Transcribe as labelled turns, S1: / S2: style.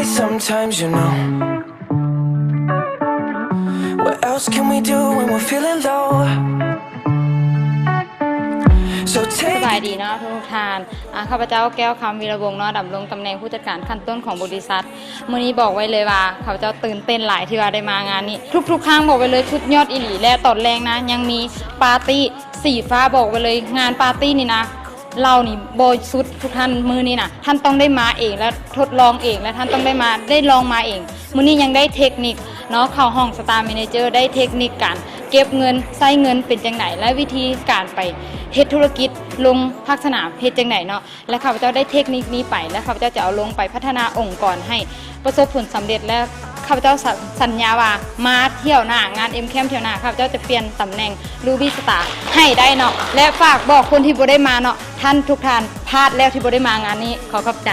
S1: sometimes, you know. What else can we do when we're feeling low? So
S2: ส
S1: take
S2: บายดีเนาะทุกท่านข้าพเจ้าแก้วคำวีระวงศ์เนาะดำรงตำแหน่งผู้จัดการขั้นต้นของบริษัทมื้อนี้บอกไว้เลยว่าข้าพเจ้าตื่นเต้นหลายที่ว่าได้มางานนี้ทุกครั้งบอกไว้เลยชุดยอดอีหลีและตอนแรงนะยังมีปาร์ตี้สีฟ้าบอกไว้เลยงานปาร์ตี้นี่นะเรานี่โบยสุดทุกท่านมื้อนี้นะท่านต้องได้มาเองและทดลองเองและท่านต้องได้ลองมาเองมื้อนี้ยังได้เทคนิคเนาะเข้าห้องสตาร์แมเนเจอร์ได้เทคนิคการเก็บเงินใช้เงินเป็นจังไหนและวิธีการไปเฮ็ดธุรกิจลงภาคสนามเฮ็ดจังไหนเนาะและข้าพเจ้าได้เทคนิคนี้ไปและข้าพเจ้าจะเอาลงไปพัฒนาองค์กรให้ประสบผลสำเร็จและข้าพเจ้าสัญญาว่ามาเที่ยวหน้างาน M Camp เที่ยวหน้าข้าพเจ้าจะเปลี่ยนตำแหน่งรูบี้สตาร์ให้ได้เนาะและฝากบอกคนที่บ่ได้มาเนาะท่านทุกท่านพลาดแล้วที่บ่ได้มางานนี้ขอขอบใจ